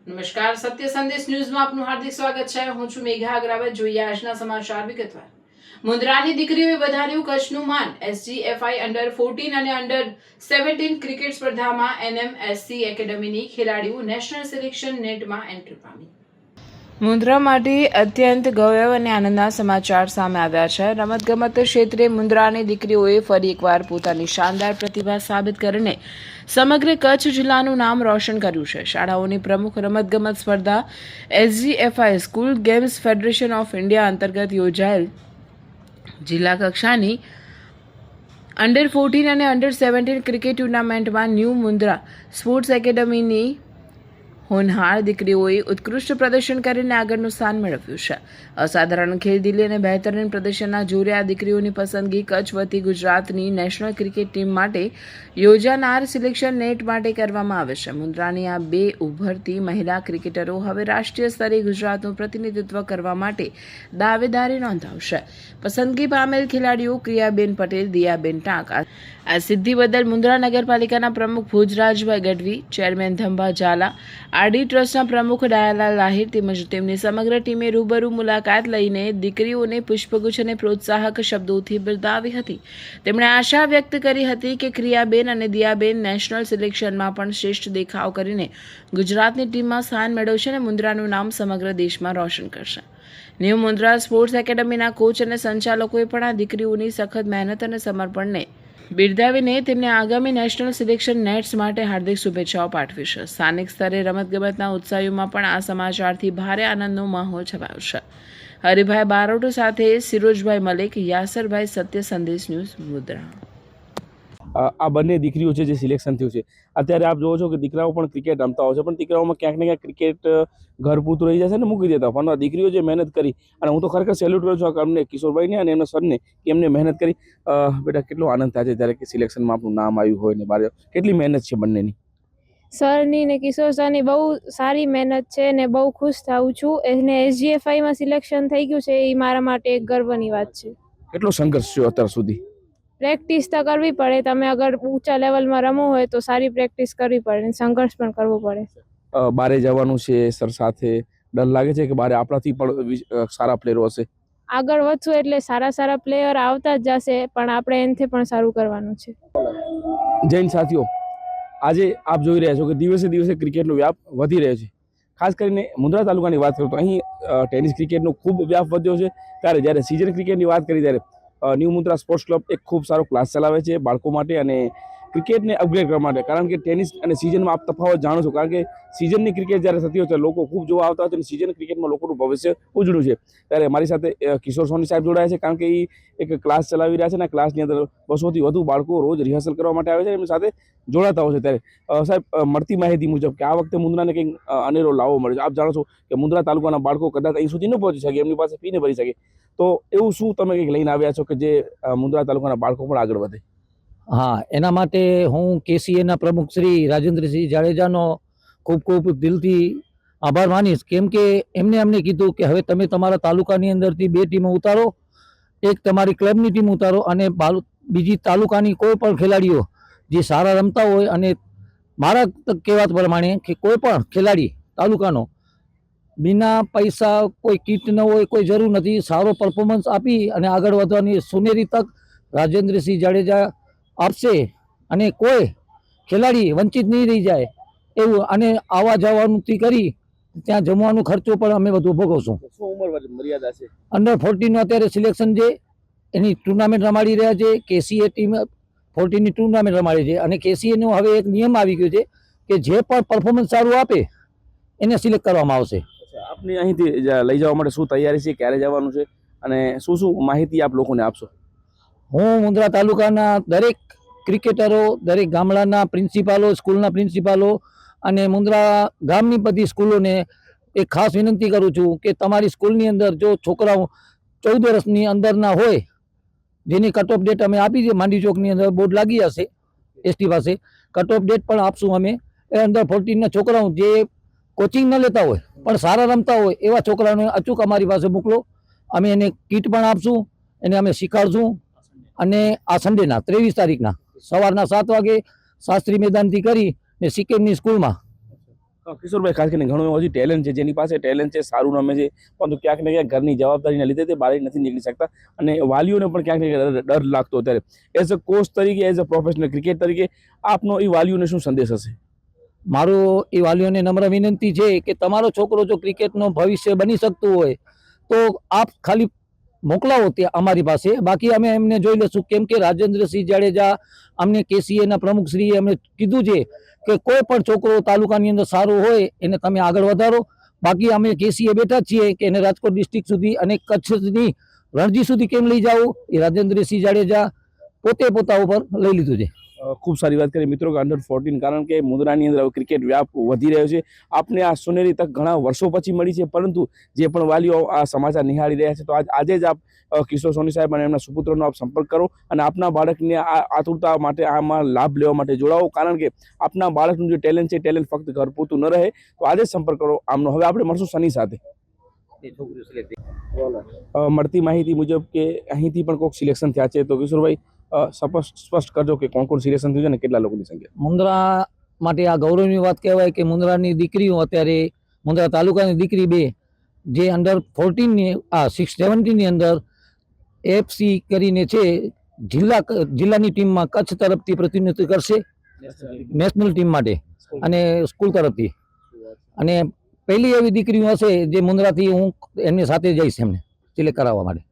નમસ્કાર, સત્ય સંદેશ ન્યૂઝમાં આપનું હાર્દિક સ્વાગત છે. હું છું મેઘા અગ્રવાલ. જોઈએ આજના સમાચાર વિગતવાર. મુન્દ્રાની દીકરીઓએ વધાર્યું કચ્છનું માન. SGFI અંડર 14 અને અંડર 17 ક્રિકેટ સ્પર્ધામાં NMSC એકેડમીની ખેલાડીઓ નેશનલ સિલેક્શન નેટમાં એન્ટ્રી પામી. મુન્દ્રા માટે અત્યંત ગૌરવ અને આનંદના સમાચાર સામે આવ્યા છે. રમતગમત ક્ષેત્રે મુન્દ્રાની દીકરીઓએ ફરી એકવાર પોતાની શાનદાર પ્રતિભા સાબિત કરીને સમગ્ર કચ્છ જિલ્લાનું નામ રોશન કર્યું છે. શાળાઓની પ્રમુખ રમતગમત સ્પર્ધા SGFI school games federation of India અંતર્ગત યોજાયેલ જિલ્લા કક્ષાની અંડર 14 અને અંડર 17 ક્રિકેટ ટુર્નામેન્ટમાં ન્યૂ મુન્દ્રા સ્પોર્ટ્સ એકેડમીની હોનહાર દીકરીઓએ ઉત્કૃષ્ટ પ્રદર્શન કરીને આગળનું સ્થાન મેળવ્યું છે. અસાધારણ ખેલદિલી અને બહેતરીન પ્રદર્શનના જોરે આ દીકરીઓની પસંદગી કચ્છ વતી ગુજરાતની નેશનલ ક્રિકેટ ટીમ માટે યોજાનાર સિલેક્શન નેટ માટે કરવામાં આવે છે. મુન્દ્રાની આ બે ઉભરતી મહિલા ક્રિકેટરો હવે રાષ્ટ્રીય સ્તરે ગુજરાતનું પ્રતિનિધિત્વ કરવા માટે દાવેદારી નોંધાવશે. પસંદગી પામેલ ખેલાડીઓ ક્રિયાબેન પટેલ, દિયાબેન ટાંક. આ સિદ્ધિ બદલ મુન્દ્રા નગરપાલિકાના પ્રમુખ ભુજરાજભાઈ ગઢવી, ચેરમેન ધંભા ઝાલા, આરડી ટ્રસ્ટના પ્રમુખ ડાયાલાલ લાહિર તેમજ તેમની સમગ્ર ટીમે રૂબરૂ મુલાકાત લઈને દીકરીઓને પુષ્પગુચ્છ અને પ્રોત્સાહક શબ્દોથી બિરદાવી હતી. તેમણે આશા વ્યક્ત કરી હતી કે ક્રિયાબેન અને દિયાબેન નેશનલ સિલેક્શનમાં પણ શ્રેષ્ઠ દેખાવ કરીને ગુજરાતની ટીમમાં સ્થાન મેળવશે અને મુન્દ્રાનું નામ સમગ્ર દેશમાં રોશન કરશે. ન્યૂ મુન્દ્રા સ્પોર્ટ્સ એકેડમીના કોચ અને સંચાલકોએ પણ આ દીકરીઓની સખત મહેનત અને સમર્પણને બિરદાવીને તેમને આગામી નેશનલ સિલેક્શન નેટ્સ માટે હાર્દિક શુભેચ્છાઓ પાઠવી છે. સ્થાનિક સ્તરે રમતગમતના ઉત્સાહીઓમાં પણ આ સમાચારથી ભારે આનંદનો માહોલ છવાયો છે. હરિભાઈ બારોટ સાથે સિરોજભાઈ મલિક, યાસરભાઈ, સત્ય સંદેશ ન્યૂઝ, મુન્દ્રા. આ બંને દીકરીઓ છે જે સિલેક્શન થયું છે. અત્યારે આપ જોવો છો કે દીકરાઓ પણ ક્રિકેટ રમતા હોય છે, પણ દીકરાઓમાં ક્યાંક ને ક્યાંક ક્રિકેટ ઘર પૂરતું રહી જશે ને મૂકી દેતા. પણ આ દીકરીઓ જે મહેનત કરી, અને હું તો ખરેખર સેલ્યુટ કરું છું અમને કિશોરભાઈને અને એમના સરને કે એમને મહેનત કરી. બેટા, કેટલો આનંદ થાય છે જ્યારે કે સિલેક્શનમાં આપણું નામ આવ્યું હોય ને બહાર. કેટલી મહેનત છે બંનેની? સરની ને કિશોર સરની બહુ સારી મહેનત છે ને બહુ ખુશ થાઉં છું. એને SGFI માં સિલેક્શન થઈ ગયું છે એ મારા માટે એક ગર્વની વાત છે. કેટલો સંઘર્ષ છે અત્યાર સુધી? પ્રેક્ટિસ તો કરવી પડે. તમે અગર ઊંચા લેવલમાં રમવું હોય તો સારી પ્રેક્ટિસ કરવી પડે, સંઘર્ષ પણ કરવો પડે. બારે જવાનું છે સર સાથે, ડર લાગે છે કે બારે આપણાથી પણ સારા પ્લેયરો હશે? આગળ વધશું એટલે સારા પ્લેયર આવતા જ જશે, પણ આપણે એનાથી પણ સારું કરવાનું છે. જૈન સાથીઓ, આજે આપ જોઈ રહ્યા છો કે દિવસે દિવસે ક્રિકેટનો વ્યાપ વધી રહ્યો છે. ખાસ કરીને મુન્દ્રા તાલુકાની વાત કરું તો અહીં ટેનિસ ક્રિકેટનો ખૂબ વ્યાપ વધ્યો છે. ત્યારે જ્યારે સિઝન ક્રિકેટની વાત કરી ત્યારે ન્યૂ મુન્દ્રા સ્પોર્ટ્સ ક્લબ એક ખૂબ સારો ક્લાસ ચલાવે છે બાળકો માટે અને ક્રિકેટને અપગ્રેડ કરવા માટે. કારણ કે ટેનિસ અને સિઝનમાં આપ તફાવત જાણો છો, કારણ કે સિઝનની ક્રિકેટ જ્યારે થતી હોય ત્યારે લોકો ખૂબ જોવા આવતા હોય છે અને સિઝન ક્રિકેટમાં લોકોનું ભવિષ્ય ઉજળું છે. ત્યારે મારી સાથે કિશોર સોની સાહેબ જોડાયા છે, કારણ કે એ એક ક્લાસ ચલાવી રહ્યા છે અને ક્લાસની અંદર 200થી વધુ બાળકો રોજ રિહર્સલ કરવા માટે આવે છે, એમની સાથે જોડાતા હોય છે. ત્યારે સાહેબ, મળતી માહિતી મુજબ કે આ વખતે મુન્દ્રાને કંઈક અનેરો લાવો મળે છે. આપ જાણો છો કે મુન્દ્રા તાલુકાના બાળકો કદાચ અહીં સુધી ન પહોંચી શકે, એમની પાસે ફી ન ભરી શકે, તો એવું શું તમે કંઈક લઈને આવ્યા છો કે જે મુન્દ્રા તાલુકાના બાળકો પણ આગળ વધે? હા, એના માટે હું KCAના પ્રમુખ શ્રી રાજેન્દ્રસિંહ જાડેજાનો ખૂબ ખૂબ દિલથી આભાર માનીશ. કેમ કે અમને કીધું કે હવે તમે તમારા તાલુકાની અંદરથી 2 ટીમો ઉતારો, એક તમારી ક્લબની ટીમ ઉતારો અને બીજી તાલુકાની કોઈ પણ ખેલાડીઓ જે સારા રમતા હોય, અને મારા કહેવા પ્રમાણે કે કોઈ પણ ખેલાડી તાલુકાનો બિના પૈસા, કોઈ કીટ ન હોય, કોઈ જરૂર નથી, સારો પરફોર્મન્સ આપી અને આગળ વધવાની સુનેરી તક રાજેન્દ્રસિંહ જાડેજા આપશે અને કોઈ ખેલાડી વંચિત નહીં રહી જાય એવું. અને આવવા જવાનુંથી કરી ત્યાં જમવાનો ખર્ચો પણ અમે બધું ભોગવશું. શું ઉંમર મર્યાદા છે? અંડર 14 અત્યારે સિલેક્શન છે, એની ટુર્નામેન્ટ રમાડી રહ્યા છે. KCA ટીમ 14ની ટુર્નામેન્ટ રમાડી છે અને KCAનો હવે એક નિયમ આવી ગયો છે કે જે પણ પરફોર્મન્સ સારું આપે એને સિલેક્ટ કરવામાં આવશે. આપની અહીંથી લઈ જવા માટે શું તૈયારી છે, ક્યારે જવાનું છે અને શું શું માહિતી આપ લોકોને આપશો? હું મુન્દ્રા તાલુકાના દરેક ક્રિકેટરો, દરેક ગામડાના પ્રિન્સિપાલો, સ્કૂલના પ્રિન્સિપાલો અને મુન્દ્રા ગામની બધી સ્કૂલોને એક ખાસ વિનંતી કરું છું કે તમારી સ્કૂલની અંદર જો છોકરાઓ 14 વર્ષની અંદરના હોય, જેની કટ ઓફ ડેટ અમે આપી છે, માંડી ચોકની અંદર બોર્ડ લાગી હશે ST પાસે, કટ ઓફ ડેટ પણ આપશું અમે. એ અંડર 14ના છોકરાઓ જે કોચિંગ ન લેતા હોય પણ સારા રમતા હોય એવા છોકરાઓને અચૂક અમારી પાસે મોકલો. અમે એને કીટ પણ આપશું, એને અમે શીખવાડશું. અને આ સન્ડેના 23 તારીખના સવારના 7 વાગે શાસ્ત્રી મેદાનથી કરી ને સિક્કિમની સ્કૂલમાં કિશોરભાઈ, ખાસ કરીને ઘણું એવું હજી ટેલેન્ટ છે, જેની પાસે ટેલેન્ટ છે, સારું રમે છે, પરંતુ ક્યાંક ને ક્યાંક ઘરની જવાબદારીના લીધે તે બહાર નથી નીકળી શકતા અને વાલીઓને પણ ક્યાંક ને ક્યાંક ડર લાગતો. ત્યારે એઝ અ કોચ તરીકે, એઝ અ પ્રોફેશનલ ક્રિકેટ તરીકે આપનો એ વાલીઓને શું સંદેશ હશે? મારો એ વાલીઓને નમ્ર વિનંતી છે કે તમારો છોકરો જો ક્રિકેટનો ભવિષ્ય બની શકતું હોય તો આપ ખાલી મોકલાવો ત્યાં અમારી પાસે, બાકી અમે એમને જોઈ લેશું. કેમ કે રાજેન્દ્રસિંહ જાડેજા અમને કેસીએના પ્રમુખશ્રીએ અમને કીધું છે કે કોઈ પણ છોકરો તાલુકાની અંદર સારો હોય એને તમે આગળ વધારો. બાકી અમે કેસીએ બેઠા જ છીએ કે એને રાજકોટ ડિસ્ટ્રિક્ટ સુધી અને કચ્છની રણજી સુધી કેમ લઈ જાવું એ રાજેન્દ્રસિંહ જાડેજા પોતે પોતા ઉપર લઈ લીધું છે. ખૂબ સારી વાત કરી મિત્રો કે અંડર-14, કારણ કે મુંદ્રાની અંદર ક્રિકેટ વ્યાપ વધી રહ્યો છે. આપને આ સોનેરી તક ઘણા વર્ષો પછી મળી છે, પરંતુ જે પણ વાલીઓ આ સમાચાર નિહાળી રહ્યા છે, તો આજે જ આપ કિશોર સોની સાહેબ અને એમના સુપુત્રનો આપ સંપર્ક કરો અને આપના બાળકને આ આતુરતા માટે આમાં લાભ લેવા માટે જોડાવો, કારણ કે આપના બાળકનું જે ટેલેન્ટ છે, ટેલેન્ટ ફક્ત ઘર પૂરતું ન રહે. તો આજે જ સંપર્ક કરો આમનો. હવે આપણે મળશું સની સાથે. મળતી માહિતી મુજબ કે અહીંથી પણ કોઈક સિલેક્શન થયા છે, તો કિશોરભાઈ સ્પષ્ટ કરજો કે કોણ કોણ સિલેક્શન થયું છે અને કેટલા લોકોની સંખ્યા? મુંદ્રા માટે આ ગૌરવની વાત કહેવાય કે મુંદ્રાની દીકરીઓ અત્યારે મુંદ્રા તાલુકાની દીકરી 2 જે અંડર-14ની 17ની અંદર એફસી કરીને છે જિલ્લાની ટીમમાં કચ્છ તરફથી પ્રતિનિધિત્વ કરશે નેશનલ ટીમ માટે અને સ્કૂલ તરફથી. અને પહેલી એવી દીકરીઓ હશે જે મુંદ્રાથી હું એમની સાથે જઈશ એમને સિલેક્ટ કરાવવા માટે.